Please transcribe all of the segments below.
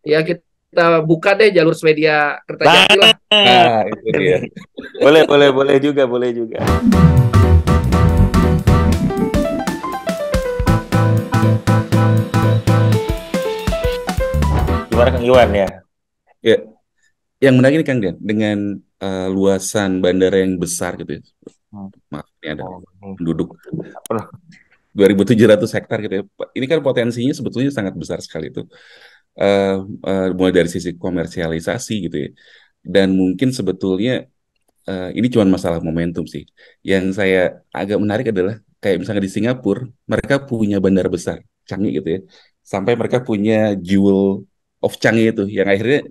Ya kita buka deh jalur Swedia Nah, Kertajati lah. Itu ini. dia. Boleh juga, boleh juga. Gimana Kang Iwan ya? Ya, yang menarik ini Kang Dian, dengan luasan bandara yang besar gitu ya. Hmm. Maaf, ini ada Oh, penduduk apa? 2.700 hektar gitu ya. Ini kan potensinya sebetulnya sangat besar sekali itu. Eh, Mulai dari sisi komersialisasi gitu ya. Dan mungkin sebetulnya ini cuma masalah momentum sih. Yang saya agak menarik adalah kayak misalnya di Singapura, mereka punya bandara besar, Changi gitu ya. Sampai mereka punya Jewel of Changi itu, yang akhirnya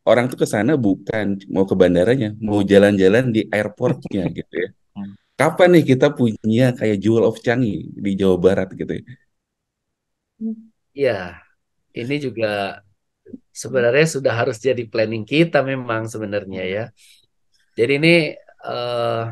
orang tuh ke sana bukan mau ke bandaranya, mau jalan-jalan di airportnya gitu ya. Hmm. Kapan nih kita punya kayak Jewel of Changi di Jawa Barat gitu ya? Ya, ini juga sebenarnya sudah harus jadi planning kita memang sebenarnya ya. Jadi ini eh,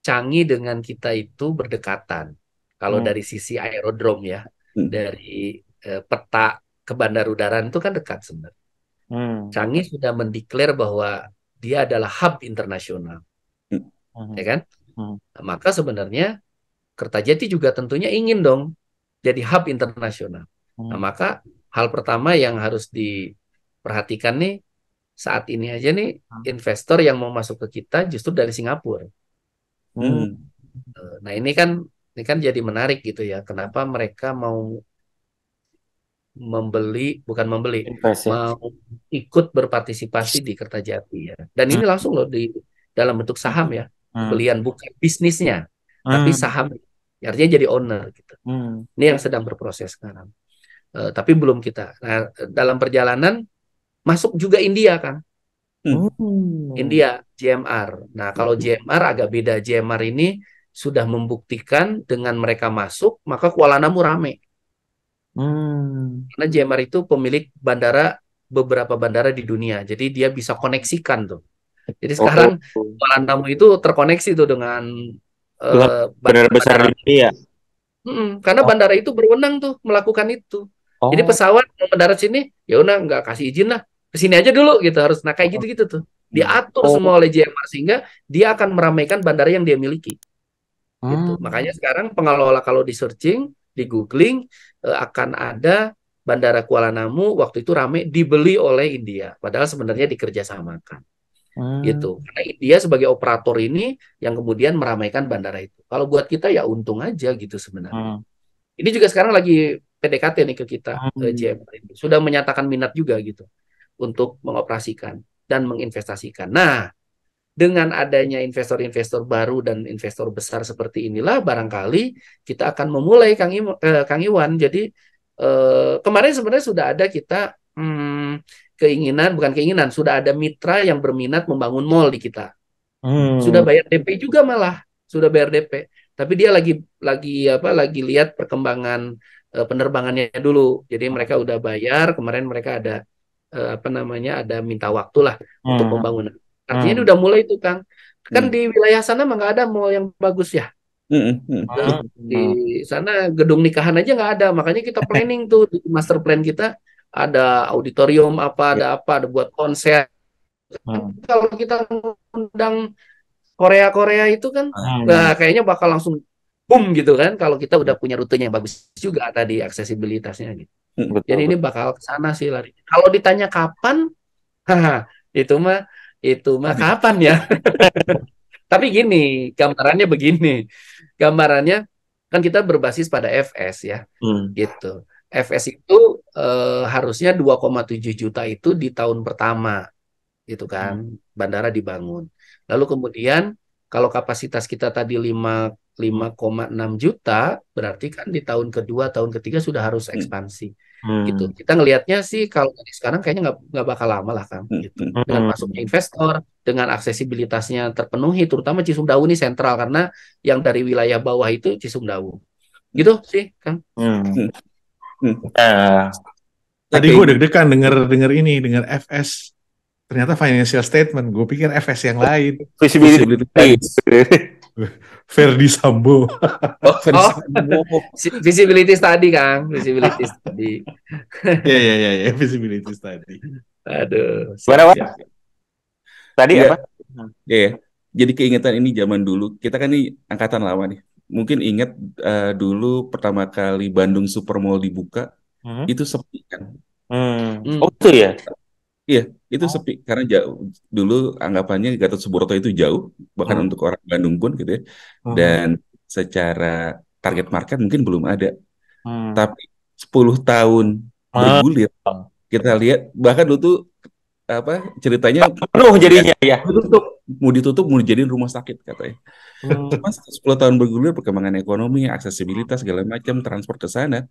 Canggih dengan kita itu berdekatan. Kalau Hmm. dari sisi aerodrom ya, Hmm. dari peta ke bandar udara itu kan dekat sebenarnya. Hmm. Canggih sudah mendeklar bahwa dia adalah hub internasional, Hmm. ya Hmm. kan? Hmm. Nah, maka sebenarnya Kertajati juga tentunya ingin dong jadi hub internasional. Nah, Hmm. maka hal pertama yang harus diperhatikan nih saat ini aja nih investor yang mau masuk ke kita justru dari Singapura. Hmm. Hmm. Nah, ini kan jadi menarik gitu ya. Kenapa mereka mau bukan membeli, Invest ya. mau ikut berpartisipasi di Kertajati ya. Dan Hmm. ini langsung loh di dalam bentuk saham ya. Hmm. Pembelian bukan bisnisnya, tapi Hmm. saham. Artinya jadi owner gitu. Hmm. Ini yang sedang berproses sekarang. Tapi belum kita. Nah, dalam perjalanan masuk juga India kan. Hmm. Hmm. India, JMR. Nah, kalau JMR agak beda. JMR ini sudah membuktikan dengan mereka masuk, maka Kuala Namu rame. Hmm. Karena JMR itu pemilik beberapa bandara di dunia. Jadi dia bisa koneksikan tuh. Jadi sekarang Oh, Kuala Namu itu terkoneksi tuh dengan dengan benar besar bandara-bandara. di dunia. Karena Oh, bandara itu berwenang tuh melakukan itu. Jadi oh, pesawat mau mendarat sini, ya udah nggak kasih izin lah. Ke sini aja dulu gitu harus. Nah kayak oh, gitu-gitu tuh. Hmm. Diatur semua oh. oleh JMR sehingga dia akan meramaikan bandara yang dia miliki. Gitu. Hmm. Makanya sekarang pengelola kalau di searching, di googling akan ada Bandara Kuala Namu waktu itu rame dibeli oleh India, padahal sebenarnya dikerjasamakan Hmm. gitu. Karena India sebagai operator ini yang kemudian meramaikan bandara itu. Kalau buat kita ya untung aja gitu sebenarnya. Hmm. Ini juga sekarang lagi PDKT nih ke kita, Hmm. JMR ini. Sudah menyatakan minat juga gitu untuk mengoperasikan dan menginvestasikan. Nah, dengan adanya investor-investor baru dan investor besar seperti inilah barangkali kita akan memulai Kang Iwan. Jadi kemarin sebenarnya sudah ada kita keinginan, bukan keinginan, sudah ada mitra yang berminat membangun mall di kita. Sudah Hmm. bayar DP juga malah, sudah bayar DP. Tapi dia lagi lihat perkembangan penerbangannya dulu. Jadi mereka udah bayar, kemarin mereka ada apa namanya, ada minta waktu lah untuk Hmm. pembangunan. Artinya ini Hmm. udah mulai itu Kang. Kan Hmm. di wilayah sana mah nggak ada mall yang bagus ya. Hmm. Hmm. Eh, Betul. Di Hmm. sana gedung nikahan aja nggak ada. Makanya kita planning tuh di master plan kita ada auditorium Ya. apa, ada buat konser. Hmm. Kalau kita undang Korea-Korea itu kan Hmm. nah, kayaknya bakal langsung boom gitu kan kalau kita udah punya rutenya yang bagus juga tadi aksesibilitasnya gitu. Hmm. Jadi Betul, ini betul. bakal ke sana sih lari. Kalau ditanya kapan, haha, itu mah itu mah kapan ya? Tapi gini, gambarannya begini. Gambarannya kan kita berbasis pada FS ya, Hmm. gitu. FS itu harusnya 2,7 juta itu di tahun pertama gitu kan, Hmm. bandara dibangun. Lalu kemudian kalau kapasitas kita tadi 5,6 juta, berarti kan di tahun kedua, tahun ketiga sudah harus Hmm. ekspansi gitu. Hmm. Kita ngelihatnya sih kalau dari sekarang kayaknya nggak bakal lama lah kan Hmm. gitu. Hmm. Dengan Hmm. masuknya investor, dengan aksesibilitasnya terpenuhi, terutama Cisumdawu ini sentral karena yang dari wilayah bawah itu Cisumdawu. Gitu sih kan. Hmm. Hmm. Hmm. Nah, Saya Tadi ke gue ini. deg-degan denger FS. Ternyata financial statement. Gue pikir FS yang lain. visibility. Visibility studies. Ferdi Sambo. Oh, Ferdi Oh, Sambo. visibility study, Kang. Visibility study. Ya, visibility study. Aduh, Gimana, Wan? siap. Tadi Enggak, apa? ya, ya. Jadi keingetan ini zaman dulu. Kita kan nih angkatan lama nih. Mungkin ingat dulu pertama kali Bandung Supermall dibuka, Hmm. itu sepi kan. Oh, itu ya? Iya, itu Oh. sepi karena jauh. Dulu anggapannya Gatot Subroto itu jauh, bahkan Hmm. untuk orang Bandung pun gitu ya. Hmm. Dan secara target market mungkin belum ada. Hmm. Tapi 10 tahun Ah. bergulir, kita lihat bahkan dulu tuh apa ceritanya Penuh jadinya ya. mau ditutup mau dijadiin rumah sakit katanya. Hmm. Mas 10 tahun bergulir perkembangan ekonomi, aksesibilitas segala macam transport ke sana.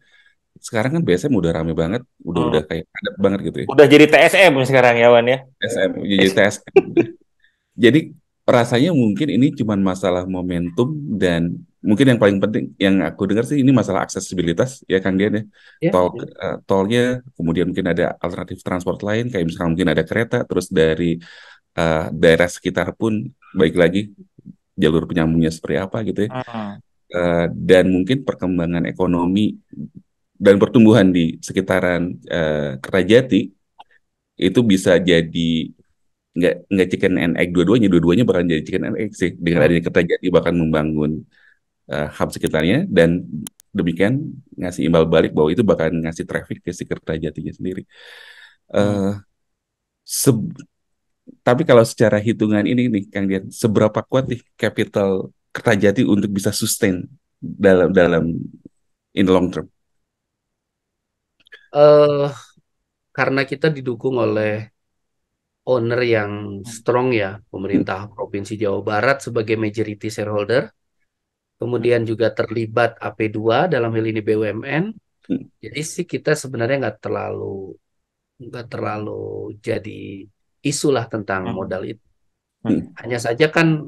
Sekarang kan BSM udah rame banget, udah kayak padat banget gitu ya. Udah jadi TSM sekarang ya, Wan ya. SM, jadi TSM. Jadi rasanya mungkin ini cuma masalah momentum dan mungkin yang paling penting yang aku dengar sih ini masalah aksesibilitas ya Kang Dian ya. Ya, Tolnya, kemudian mungkin ada alternatif transport lain kayak misalkan mungkin ada kereta, terus dari daerah sekitar pun baik lagi jalur penyambungnya seperti apa gitu ya. Dan mungkin perkembangan ekonomi dan pertumbuhan di sekitaran Kertajati itu bisa jadi nggak chicken and egg dua-duanya bakal jadi chicken and egg sih dengan adanya Kertajati bahkan membangun hub sekitarnya dan demikian ngasih imbal balik bahwa itu bakal ngasih traffic ke si Kertajatinya sendiri. Eh, se- tapi kalau secara hitungan ini nih Kang Dian, seberapa kuat nih capital Kertajati untuk bisa sustain dalam dalam in the long term? eh karena kita didukung oleh owner yang strong ya, pemerintah Provinsi Jawa Barat sebagai majority shareholder, kemudian juga terlibat AP2 dalam hal ini BUMN. Jadi sih kita sebenarnya nggak terlalu jadi isu lah tentang modal itu. Hanya saja kan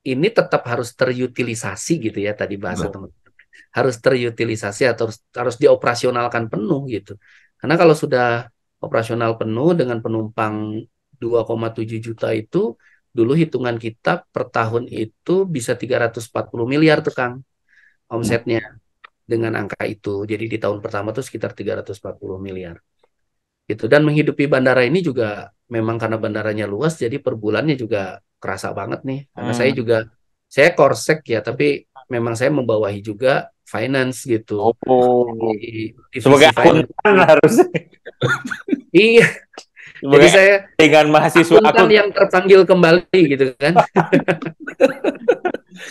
ini tetap harus terutilisasi gitu ya tadi bahasa teman-teman. Harus terutilisasi atau harus dioperasionalkan penuh gitu. Karena kalau sudah operasional penuh dengan penumpang 2,7 juta itu dulu hitungan kita per tahun itu bisa 340 miliar tuh Kang omsetnya dengan angka itu. Jadi di tahun pertama tuh sekitar 340 miliar. Gitu. Dan menghidupi bandara ini juga memang karena bandaranya luas jadi per bulannya juga kerasa banget nih. Karena saya korsek ya, tapi memang saya membawahi juga finance gitu. Di divisi Sebagai finance. akuntan harus. Iya. Jadi saya dengan mahasiswa akuntan yang terpanggil kembali gitu kan.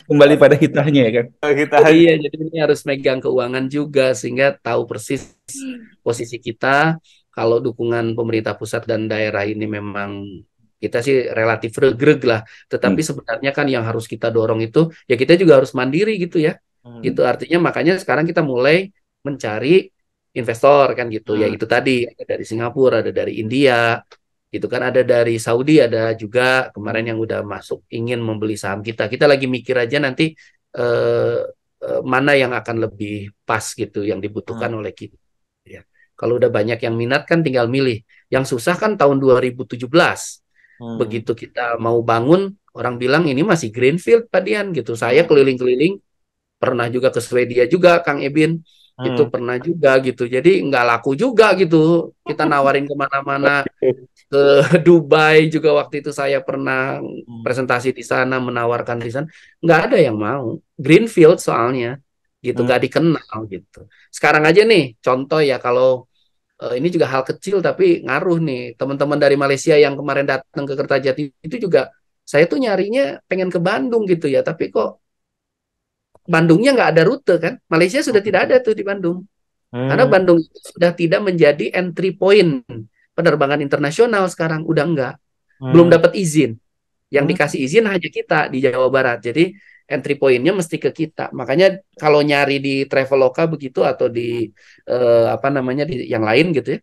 Kembali pada hitahnya ya kan. Iya, jadi ini harus megang keuangan juga sehingga tahu persis posisi kita. Kalau dukungan pemerintah pusat dan daerah ini memang kita sih relatif regreg lah. Tetapi sebenarnya kan yang harus kita dorong itu ya kita juga harus mandiri gitu ya. Gitu artinya makanya sekarang kita mulai mencari investor kan gitu. Ya itu tadi ada dari Singapura, ada dari India, gitu kan ada dari Saudi, ada juga kemarin yang udah masuk ingin membeli saham kita. Kita lagi mikir aja nanti mana yang akan lebih pas gitu yang dibutuhkan oleh kita. Ya. Kalau udah banyak yang minat kan tinggal milih. Yang susah kan tahun 2017. Begitu kita mau bangun, orang bilang ini masih greenfield Pak Dian gitu. Saya keliling-keliling, pernah juga ke Swedia juga Kang Ebin. Itu pernah juga gitu. Jadi nggak laku juga gitu. Kita nawarin kemana-mana. Ke Dubai juga waktu itu saya pernah presentasi di sana, menawarkan di sana. Nggak ada yang mau. Greenfield soalnya. Gitu, nggak dikenal gitu. Sekarang aja nih, contoh ya kalau ini juga hal kecil tapi ngaruh nih. Teman-teman dari Malaysia yang kemarin datang ke Kertajati itu juga saya tuh nyarinya pengen ke Bandung gitu ya. Tapi kok Bandungnya nggak ada rute kan? Malaysia sudah tidak ada tuh di Bandung. Karena Bandung itu sudah tidak menjadi entry point penerbangan internasional sekarang. Udah enggak. Belum dapat izin. Yang dikasih izin hanya kita di Jawa Barat. Jadi entry point-nya mesti ke kita. Makanya kalau nyari di Traveloka begitu atau di apa namanya di yang lain gitu ya.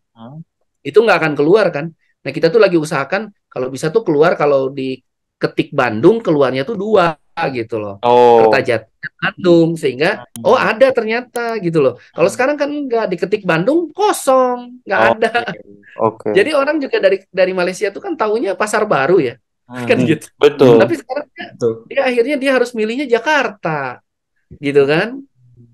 Itu nggak akan keluar kan. Nah kita tuh lagi usahakan kalau bisa tuh keluar kalau di ketik Bandung keluarnya tuh 2 gitu loh. Kertajati Bandung sehingga ada ternyata gitu loh. Kalau sekarang kan nggak diketik Bandung kosong, nggak ada. Jadi orang juga dari Malaysia tuh kan taunya pasar baru ya. kan gitu. Betul. Tapi sekarang dia akhirnya dia harus milihnya Jakarta, gitu kan?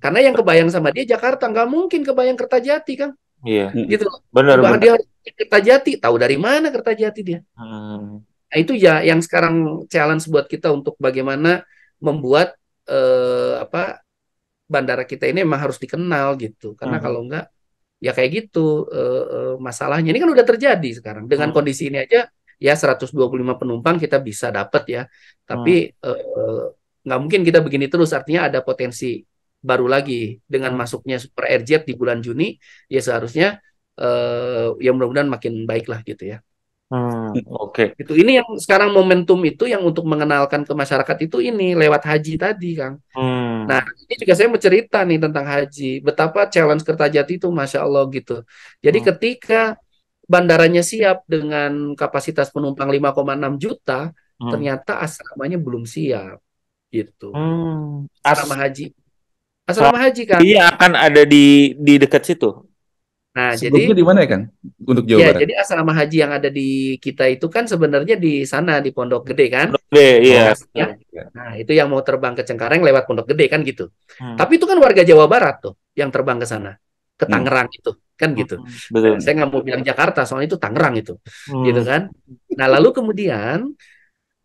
Karena yang kebayang sama dia Jakarta, nggak mungkin kebayang Kertajati kan, Iya. gitu. Benar, Bahkan benar. dia harus ke Kertajati, tahu dari mana Kertajati dia? Nah, itu ya yang sekarang challenge buat kita untuk bagaimana membuat bandara kita ini memang harus dikenal gitu. Karena kalau enggak ya kayak gitu masalahnya. Ini kan udah terjadi sekarang. Dengan kondisi ini aja ya 125 penumpang kita bisa dapat ya. Tapi nggak mungkin kita begini terus. Artinya ada potensi baru lagi dengan masuknya Super Airjet di bulan Juni. Ya seharusnya ya mudah-mudahan makin baik lah gitu ya. Oke. Itu ini yang sekarang momentum itu yang untuk mengenalkan ke masyarakat itu ini lewat haji tadi, Kang. Nah, ini juga saya mau cerita nih tentang haji. Betapa challenge Kertajati itu, Masya Allah gitu. Jadi ketika bandaranya siap dengan kapasitas penumpang 5,6 juta, ternyata asramanya belum siap gitu. Asrama haji. Asrama haji, Kang. Iya, akan ada di dekat situ. Nah, sebelumnya jadi di mana ya, Kang? Untuk Jawa ya, Barat? jadi asrama haji yang ada di kita itu kan sebenarnya di sana di Pondok Gede kan. Oke, iya. Nah, itu yang mau terbang ke Cengkareng lewat Pondok Gede kan gitu. Tapi itu kan warga Jawa Barat tuh yang terbang ke sana, ke Tangerang itu kan gitu. Betul. Saya nggak mau bilang Jakarta, soalnya itu Tangerang itu, gitu kan. Nah, lalu kemudian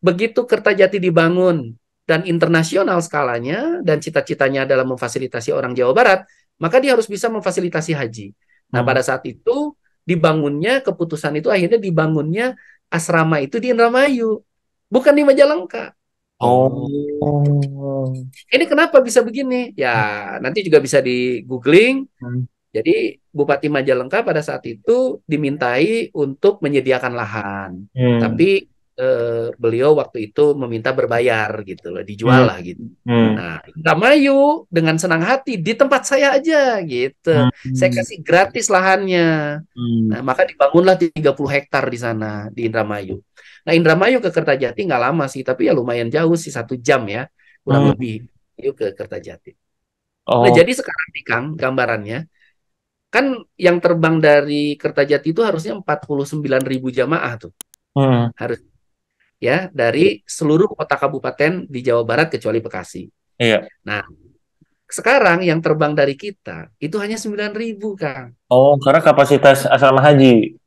begitu Kertajati dibangun dan internasional skalanya dan cita-citanya adalah memfasilitasi orang Jawa Barat, maka dia harus bisa memfasilitasi haji. Nah, pada saat itu dibangunnya keputusan itu akhirnya dibangunnya asrama itu di Indramayu, bukan di Majalengka. Ini kenapa bisa begini? Ya, nanti juga bisa di googling. Jadi Bupati Majalengka pada saat itu dimintai untuk menyediakan lahan, tapi beliau waktu itu meminta berbayar gitu loh, dijual lah gitu. Nah, Indramayu dengan senang hati di tempat saya aja gitu. Saya kasih gratis lahannya. Nah, maka dibangunlah 30 hektar di sana di Indramayu. Nah, Indramayu ke Kertajati nggak lama sih, tapi ya lumayan jauh sih 1 jam ya, kurang lebih yuk ke Kertajati. Nah, jadi sekarang nih Kang, gambarannya kan yang terbang dari Kertajati itu harusnya 49.000 jamaah tuh. Harus ya dari seluruh kota kabupaten di Jawa Barat kecuali Bekasi. Iya. Nah, sekarang yang terbang dari kita itu hanya 9.000, Kang. Karena kapasitas asrama haji.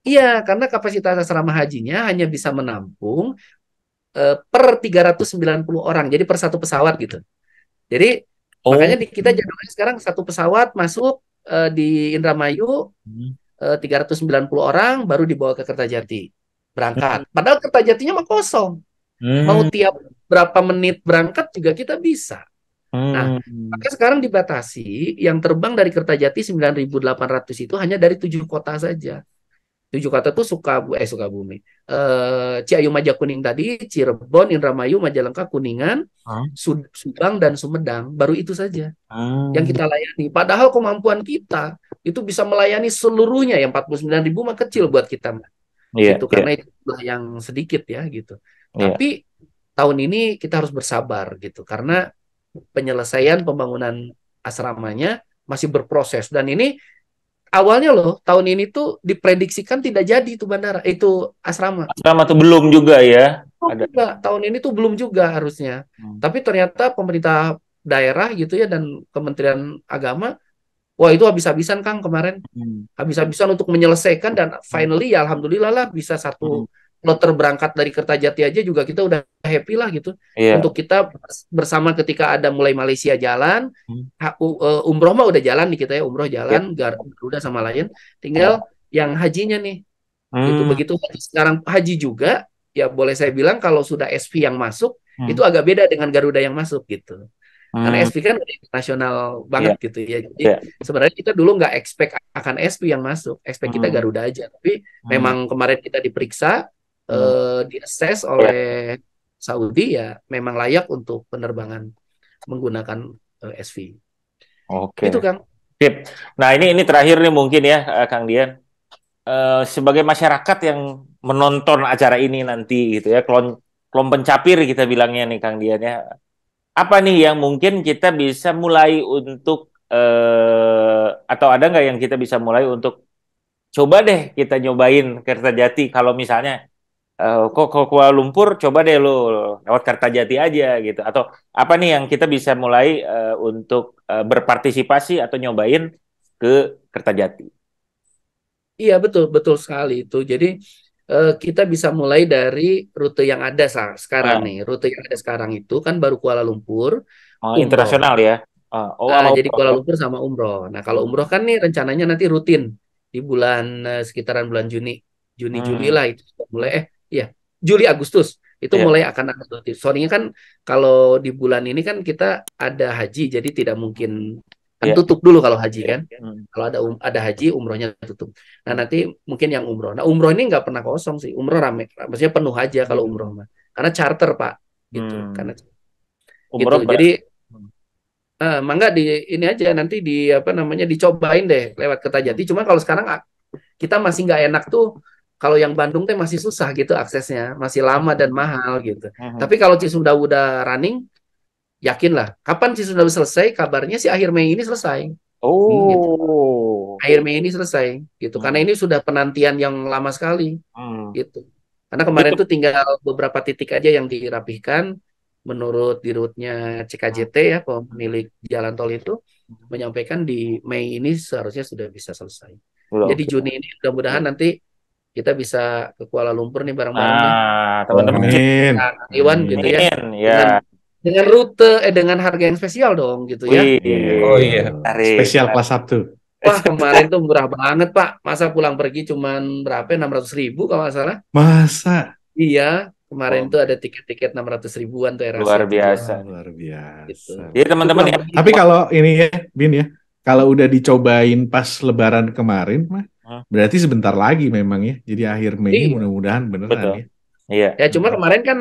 Iya, karena kapasitas asrama hajinya hanya bisa menampung per 390 orang, jadi per satu pesawat gitu. Jadi makanya kita jadwalnya sekarang satu pesawat masuk di Indramayu 390 orang baru dibawa ke Kertajati. Berangkat. Padahal Kertajatinya mah kosong. Mau tiap berapa menit berangkat juga kita bisa. Nah, maka sekarang dibatasi yang terbang dari Kertajati 9.800 itu hanya dari 7 kota saja. 7 kota itu Sukabumi. Ciayu Majakuning tadi, Cirebon, Indramayu, Majalengka, Kuningan, Subang dan Sumedang, baru itu saja yang kita layani. Padahal kemampuan kita itu bisa melayani seluruhnya, yang 49.000 mah kecil buat kita. Gitu, karena itu yang sedikit ya gitu. Tapi tahun ini kita harus bersabar gitu karena penyelesaian pembangunan asramanya masih berproses dan ini awalnya loh tahun ini tuh diprediksikan tidak jadi itu bandara itu asrama. Asrama tuh belum juga ya. Enggak, tahun ini tuh belum juga harusnya. Tapi ternyata pemerintah daerah gitu ya dan Kementerian Agama wah itu habis-habisan Kang kemarin. Habis-habisan untuk menyelesaikan dan finally ya alhamdulillah lah bisa satu kloter berangkat dari Kertajati aja juga kita udah happy lah gitu. Untuk kita bersama ketika ada mulai Malaysia jalan, umroh mah udah jalan nih kita ya, umroh jalan, Garuda sama lain. Tinggal yang hajinya nih. Gitu. Begitu sekarang haji juga, ya boleh saya bilang kalau sudah SV yang masuk, itu agak beda dengan Garuda yang masuk gitu. Karena SP kan udah internasional banget gitu ya. Jadi sebenarnya kita dulu nggak expect akan SP yang masuk. Expect kita Garuda aja. Tapi memang kemarin kita diperiksa, di-assess oleh Saudi ya memang layak untuk penerbangan menggunakan SV. Oke. Itu Kang. Sip. Nah ini terakhir nih mungkin ya Kang Dian. Sebagai masyarakat yang menonton acara ini nanti gitu ya, klon pencapir kita bilangnya nih Kang Dian ya. Apa nih yang mungkin kita bisa mulai untuk atau ada nggak yang kita bisa mulai untuk coba deh kita nyobain Kertajati kalau misalnya kok ke Kuala Lumpur coba deh lo lewat Kertajati aja gitu, atau apa nih yang kita bisa mulai untuk berpartisipasi atau nyobain ke Kertajati. Iya betul betul sekali itu. Jadi kita bisa mulai dari rute yang ada sekarang Ah, nih. Rute yang ada sekarang itu kan baru Kuala Lumpur, umroh. internasional ya. Ah, Sama jadi umroh Kuala ya. Lumpur sama umroh. Nah kalau Hmm. umroh kan nih rencananya nanti rutin di bulan sekitaran bulan Juni, Juni Juli Hmm. lah itu sudah mulai. Iya Juli Agustus itu Ya. mulai akan ada rutin. Soalnya kan kalau di bulan ini kan kita ada haji, jadi tidak mungkin kan Ya. tutup dulu kalau haji kan. Hmm. Kalau ada haji, umrohnya tutup. Nah Hmm. nanti mungkin yang umroh. Nah umroh ini nggak pernah kosong sih. Umroh rame, maksudnya penuh aja kalau umroh mah. Karena charter Pak, gitu. Karena Hmm. gitu. Umroh Jadi berarti. mangga di ini aja nanti di apa namanya dicobain deh lewat Hmm. Kertajati. Cuma kalau sekarang kita masih nggak enak tuh kalau yang Bandung teh masih susah gitu aksesnya, masih lama dan mahal gitu. Hmm. Tapi kalau Cisumdawu udah running, yakinlah. Kapan Cisumdawu selesai? Kabarnya sih akhir Mei ini selesai. Gitu. Oh. Akhir Mei ini selesai gitu. Karena Hmm. ini sudah penantian yang lama sekali Hmm. gitu. Karena kemarin Itu. tuh tinggal beberapa titik aja yang dirapihkan menurut dirutnya Hmm. CKJT ya, pemilik jalan tol itu menyampaikan di Mei ini seharusnya sudah bisa selesai. Udah Jadi oke. Juni ini mudah-mudahan nanti kita bisa ke Kuala Lumpur nih bareng-bareng nih. Nah, teman-teman Wah, Amin. Nah, Iwan gitu ya. Amin ya. Dengan dengan rute dengan harga yang spesial dong gitu ya. Wih, Iya. oh iya. tarik. Spesial kelas Sabtu. Wah kemarin tuh murah banget Pak. Masa pulang pergi cuman berapa? 600.000 kalau nggak salah. Masa? Iya, kemarin Oh, tuh ada tiket-tiket 600 ribuan tuh era luar Asia tuh dia biasa Wah, nih. luar gitu. biasa. Jadi Itu teman-teman pulang ya, pergi. Tapi kalau ini ya, Bin ya, kalau udah dicobain pas Lebaran kemarin mah, hmm, berarti sebentar lagi memang ya. Jadi akhir Mei ini Iya. mudah-mudahan beneran betul. ya. Iya. Ya cuma kemarin kan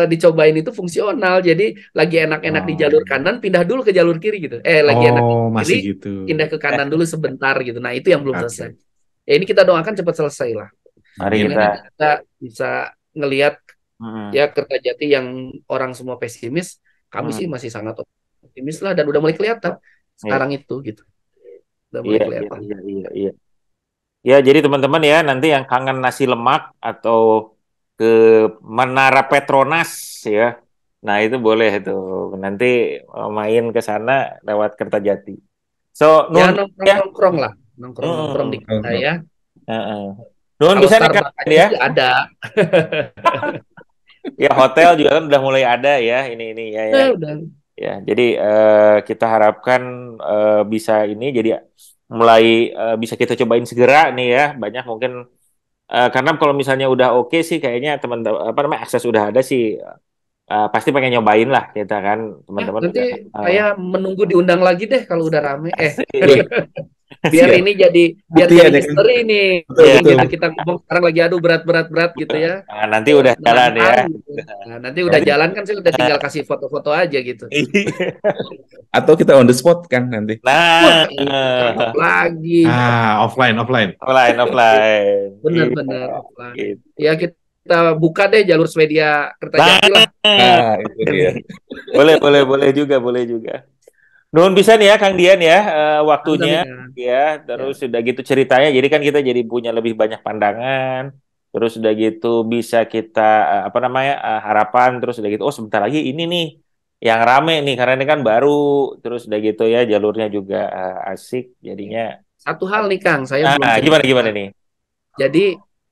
dicobain itu fungsional. Jadi lagi enak-enak di jalur Oh, kanan, pindah dulu ke jalur kiri gitu. Lagi enak di oh kiri, masih gitu. pindah ke kanan dulu sebentar gitu. Nah itu yang belum selesai. Oke, Ya ini kita doakan cepat selesai lah. Mari amin. Sehingga kita. nanti kita bisa ngelihat Hmm, ya Kertajati yang orang semua pesimis, kami sih hmm, masih sangat optimis lah dan udah mulai kelihatan iya, sekarang itu gitu. Udah mulai iya, iya, kelihatan. iya, iya, iya. Ya, jadi teman-teman ya, nanti yang kangen nasi lemak atau ke Menara Petronas ya. Nah, itu boleh tuh. Nanti main ke sana lewat Kertajati. So, Ya nun ya. nongkrong-nongkrong lah. Nongkrong-nongkrong di Hmm, kita Oke. ya. heeh. Nun Kalau bisa nih kan Starbucks aja ya. sih ada. Ya hotel juga kan udah mulai ada ya ini ya ya. Udah. Ya, jadi kita harapkan bisa ini jadi mulai bisa kita cobain segera nih ya. Banyak mungkin karena kalau misalnya udah oke sih kayaknya teman-teman apa namanya akses udah ada sih pasti pengen nyobain lah kita kan Ya, teman-teman nanti udah saya menunggu diundang lagi deh kalau udah rame. asik. Wih, Biar Siap. ini biar jadi buktian ya kan? history nih. Betul, Ya, Ini betul. kita ngomong sekarang lagi aduh berat gitu ya. nah, nanti udah jalan ya. Menantang gitu. Nah, nanti udah Jadi, jalan kan saya udah tinggal kasih foto-foto aja gitu. Atau kita on the spot kan nanti. Wah, nah, itu cakep lagi. Offline. offline. Iya, Benar-benar offline. gitu. Ya kita buka deh jalur Swedia Nah, Kertajati lah. Nah, itu dia. ini. Boleh juga. Nuhun bisa nih ya Kang Dian ya Mantap waktunya ya. ya terus Ya. sudah gitu ceritanya jadi kan kita jadi punya lebih banyak pandangan terus udah gitu bisa kita apa namanya harapan terus udah gitu oh sebentar lagi ini nih yang rame nih karena ini kan baru terus udah gitu ya jalurnya juga asik jadinya Satu hal nih Kang, saya belum cerita. gimana nih. Jadi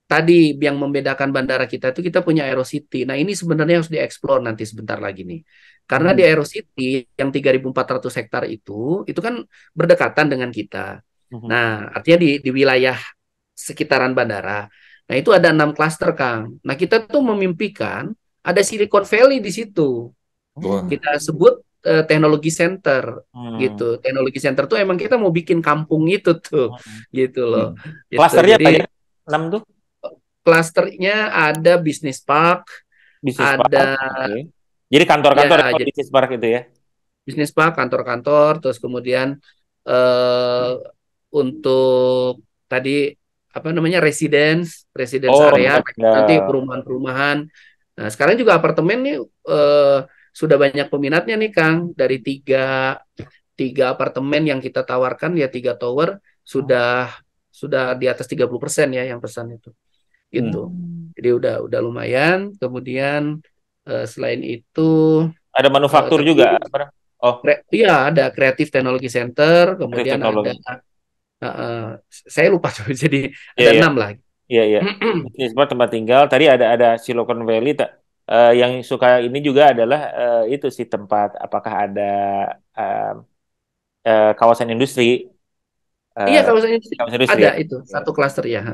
tadi yang membedakan bandara kita itu kita punya Aerocity. Nah ini sebenarnya harus dieksplor nanti sebentar lagi nih. Karena di Hmm. Aerocity yang 3.400 hektar itu kan berdekatan dengan kita. Mhm. Nah artinya di wilayah sekitaran bandara. Nah itu ada 6 klaster Kang. Nah kita tuh memimpikan ada Silicon Valley di situ. Wah, Kita sebut teknologi center Hmm. gitu. Teknologi center tuh emang kita mau bikin kampung itu tuh Hmm. gitu loh. hmm. Gitu. Klasternya apa Jadi aja 6 tuh klasternya ada bisnis park, bisnis park ada oke. Jadi kantor-kantor ya atau jadi bisnis park itu ya. bisnis park, kantor-kantor, terus kemudian eh, untuk tadi apa namanya residence Oh area ada. nanti perumahan-perumahan. Nah sekarang juga apartemen nih sudah banyak peminatnya nih Kang dari tiga apartemen yang kita tawarkan ya 3 tower sudah di atas 30% ya yang pesan itu Hmm. gitu. Jadi udah lumayan. Kemudian selain itu Ada manufaktur tadi juga. Oh, iya ada Creative Technology Center, kreatif kemudian ada teknologi. saya lupa tuh, jadi Iya, ada iya. 6 lah. Iya, iya. Ini semua tempat tinggal. Tadi ada Silicon Valley. Yang suka ini juga adalah itu sih tempat. Apakah ada eh, kawasan industri? Iya, Eh, kawasan industri kawasan industri ada ya. itu Ya, satu klaster ya,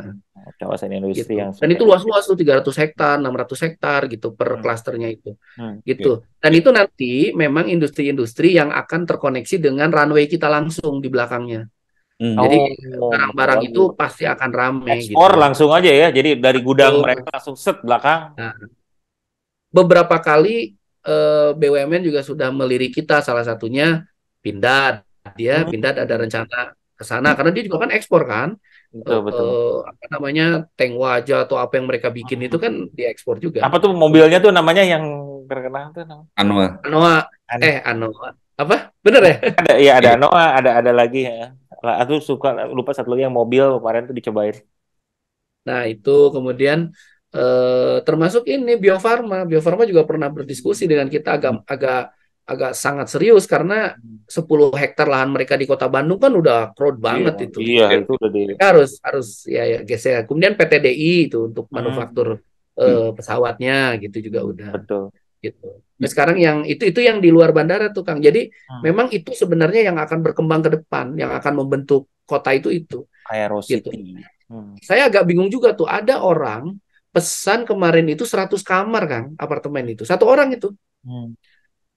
kawasan industri gitu. yang Dan suka. itu luas-luas tuh 300 hektar, 600 hektar gitu per Hmm, klasternya itu. hmm. Gitu. Oke. Dan itu nanti memang industri-industri yang akan terkoneksi dengan runway kita langsung di belakangnya. Jadi Oh, barang-barang itu bagus. pasti akan rame Ekspor gitu. langsung aja ya. Jadi dari gudang mereka Betul. langsung set belakang. Nah, beberapa kali BUMN juga sudah melirik kita, salah satunya Pindad. Dia Pindad ada Hmm, rencana ke sana karena dia juga kan ekspor kan. betul, betul. Apa namanya, tank wajah atau apa yang mereka bikin itu Hmm. kan diekspor juga. Apa tuh mobilnya tuh namanya yang terkenal tuh? Anoa. Anoa, An- Anoa, apa? Bener ya? Ada, ya ada Iya. Anoa, ada lagi ya. Aku suka lupa satu lagi yang mobil kemarin tuh dicobain. Nah, itu kemudian termasuk ini Bio Farma. Bio Farma juga pernah berdiskusi dengan kita agak agak agak sangat serius karena 10 hektar lahan mereka di Kota Bandung kan udah crowd Iya, banget itu. iya itu udah di. Mereka harus ya geser. Kemudian PTDI itu untuk manufaktur pesawatnya gitu juga udah Betul. gitu. Nah, sekarang yang itu yang di luar bandara tuh Kang. Jadi memang itu sebenarnya yang akan berkembang ke depan, yang akan membentuk kota itu gitu. Aerocity. Saya agak bingung juga tuh, ada orang pesan kemarin itu 100 kamar Kang, apartemen itu. Satu orang itu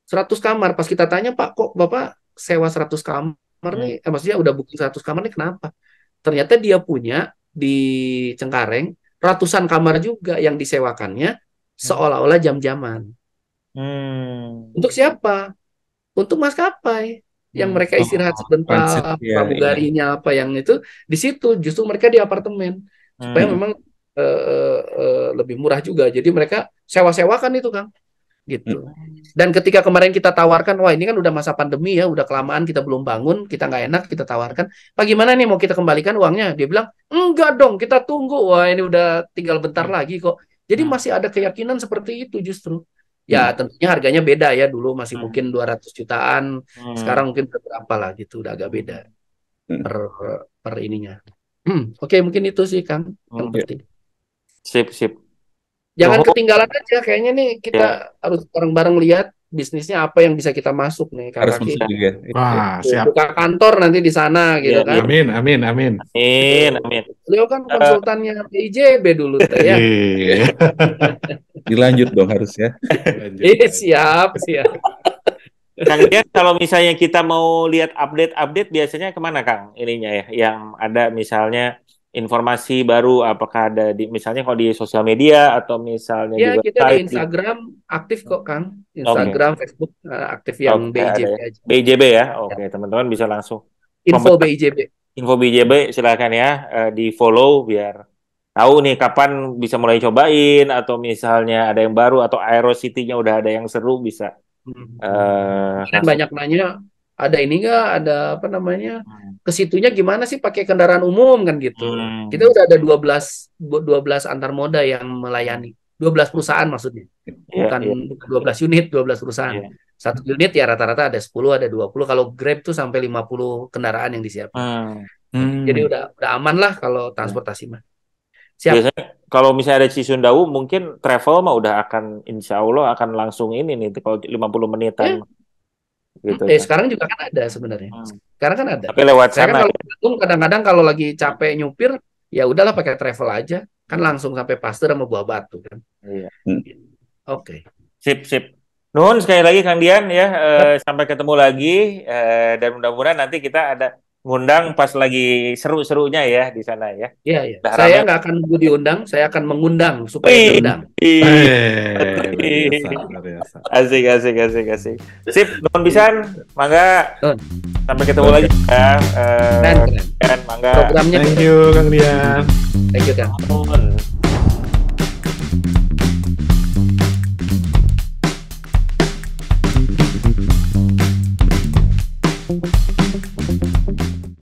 100 kamar. Pas kita tanya, Pak, kok Bapak sewa 100 kamar nih? Maksudnya udah booking 100 kamar nih, kenapa? Ternyata dia punya di Cengkareng ratusan kamar juga yang disewakannya seolah-olah jam-jaman. Untuk siapa? Untuk maskapai yang mereka istirahat Transit, sebentar, ya, pramugarinya apa yang itu di situ, justru mereka di apartemen supaya memang lebih murah juga. Jadi mereka sewa-sewakan itu Kang, gitu. Dan ketika kemarin kita tawarkan, wah ini kan udah masa pandemi ya, udah kelamaan kita belum bangun, kita nggak enak, kita tawarkan, Pak gimana nih mau kita kembalikan uangnya? Dia bilang enggak dong, kita tunggu. Wah ini udah tinggal bentar lagi kok. Jadi masih ada keyakinan seperti itu justru. Ya tentunya harganya beda ya, dulu masih mungkin 200 jutaan, sekarang mungkin berapa lah gitu, udah agak beda per ininya. Oke, mungkin itu sih Kang yang penting. Sip. Jangan Nuhun. ketinggalan aja, kayaknya nih kita Ya. harus bareng-bareng lihat bisnisnya apa yang bisa kita masuk nih Kang Harus Kaki. masuk juga. Wah, siap. Buka kantor nanti di sana gitu Iya, kan. Amin. Amin. Beliau kan konsultannya PIJB dulu teh ya. Iya. Dilanjut dong harus ya. Siap. Kang Dian, kalau misalnya kita mau lihat update biasanya kemana Kang ininya ya? Yang ada misalnya informasi baru, apakah ada di misalnya kalau di sosial media atau misalnya di Ya, kita di website? Instagram aktif kok Kang. Instagram, Facebook aktif yang Oke, BIJB ada ya. aja. BIJB ya. Oke, teman-teman bisa langsung Info BIJB. info BIJB silakan ya di follow biar tahu nih kapan bisa mulai cobain atau misalnya ada yang baru atau Aerocity-nya udah ada yang seru bisa Dan banyak nanya, ada ini nggak, ada apa namanya, ke situnya gimana sih pakai kendaraan umum kan gitu. Kita udah ada 12 antar moda yang melayani. 12 perusahaan maksudnya. Bukan 12 unit, 12 perusahaan. Satu unit ya rata-rata ada 10, ada 20. Kalau Grab tuh sampai 50 kendaraan yang disiapkan. Jadi udah aman lah kalau transportasi mah. Siap. Biasanya kalau misalnya ada Cisundawu mungkin travel mah udah akan insya Allah akan langsung ini nih kalau 50 menitan gitu kan. Sekarang juga kan ada sebenarnya. Sekarang kan ada. Tapi lewat Saya sana. kan kalau kadang-kadang kalau lagi capek nyupir, ya udahlah pakai travel aja. Kan langsung sampai Pasteur sama Buah Batu kan. Iya. Oke. Sip. Nuhun sekali lagi Kang Dian ya. Sampai ketemu lagi dan mudah-mudahan nanti kita ada ngundang pas lagi seru-serunya ya di sana ya. Iya. Saya nggak akan diundang, saya akan mengundang supaya diundang. Biasa. Asik. Sip, nuhun pisan. Mangga. Sampai ketemu lagi ya. Keren. Mangga. Programnya. Thank you Kang Dian. Thank you Kang. Nuhun.